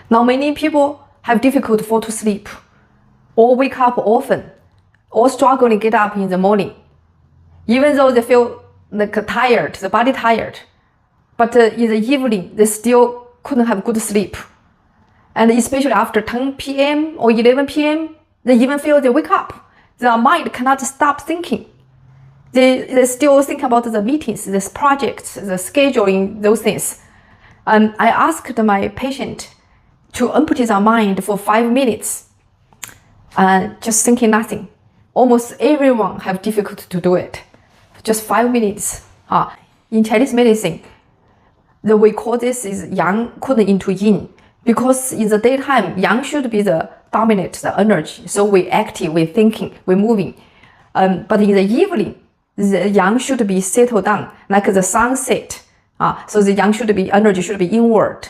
Now many people have difficulty fall to sleep, or wake up often, or struggling to get up in the morning, even though they feel like tired, the body tired, but in the evening they still couldn't have good sleep. And especially after 10 p.m. or 11 p.m., they even feel they wake up. Their mind cannot stop thinking. They still think about the meetings, the projects, the scheduling, those things. And I asked my patient to empty their mind for 5 minutes and just thinking nothing. Almost everyone have difficulty to do it. Just 5 minutes. In Chinese medicine, we call this is yang couldn't into yin. Because in the daytime, yang should be the dominant, the energy. So we active, we thinking, we moving. But in the evening, the yang should be settled down, like the sunset. So the yang should be, energy should be inward.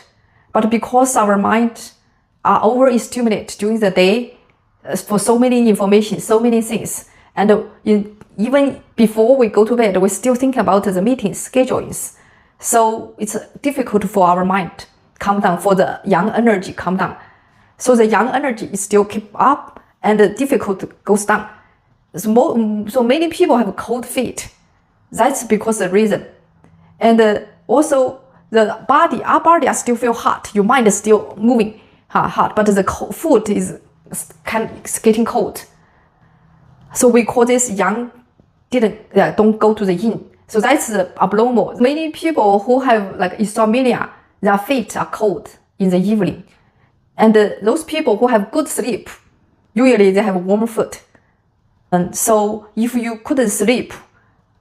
But because our mind are overstimulated during the day for so many information, so many things, and even before we go to bed, we still think about the meetings, schedulings. So it's difficult for our mind calm down, for the yang energy calm down. So the yang energy is still keep up and the difficult goes down. So many people have cold feet. That's because of the reason. And also the body, our body still feel hot. Your mind is still moving hot, but the foot is getting cold. So we call this yang don't go to the yin. So that's abnormal. Many people who have like insomnia, their feet are cold in the evening. And those people who have good sleep, usually they have warm foot. And so if you couldn't sleep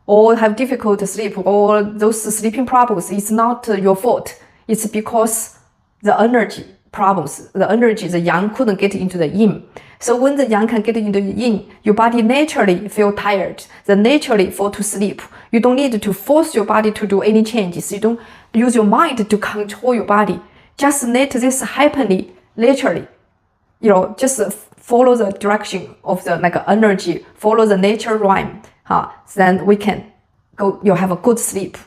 or have difficult to sleep or those sleeping problems, it's not your fault. It's because the energy problems, the yang couldn't get into the yin. So when the yang can get into the yin, your body naturally feel tired, then naturally fall to sleep. You don't need to force your body to do any changes. You don't use your mind to control your body. Just let this happen naturally. Just follow the direction of the energy, follow the nature rhyme. Then we can go. You have a good sleep.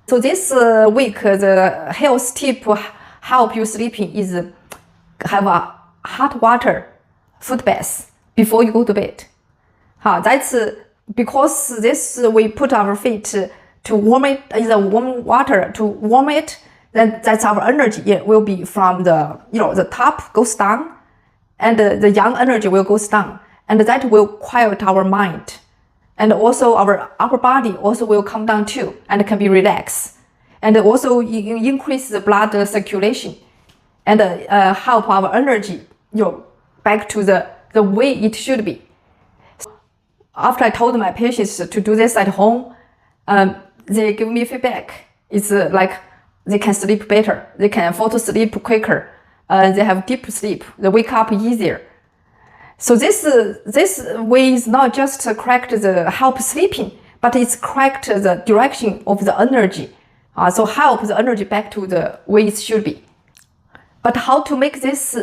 So this week, the health tip help you sleeping is have a hot water foot bath before you go to bed. That's because this we put our feet to warm it in the warm water to warm it. Then that's our energy. It will be from the the top goes down, and the yang energy will go down, and that will quiet our mind, and also our upper body also will come down too, and can be relaxed, and also increase the blood circulation, and help our energy back to the way it should be. After I told my patients to do this at home, they give me feedback. It's like they can sleep better, they can fall to sleep quicker, they have deep sleep, they wake up easier. So this way is not just correct the help sleeping, but it's correct the direction of the energy. So help the energy back to the way it should be. But how to make this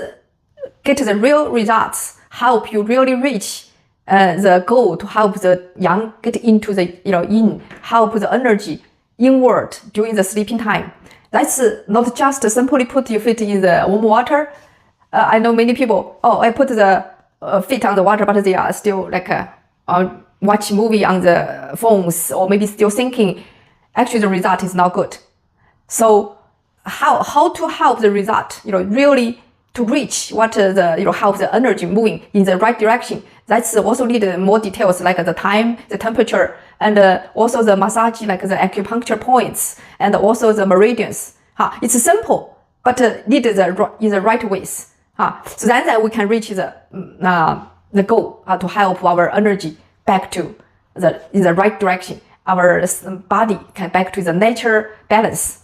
get the real results, help you really reach the goal to help the yang get into the yin, help the energy inward during the sleeping time. That's not just simply put your feet in the warm water. I know many people, I put the feet on the water, but they are still watch movie on the phones or maybe still thinking. Actually, the result is not good. So how to help the result, really to reach what help the energy moving in the right direction. That's also need more details like the time, the temperature, and also the massage, like the acupuncture points, and also the meridians. It's simple, but need in the right ways. So then we can reach the goal to help our energy back to in the right direction. Our body can back to the nature balance.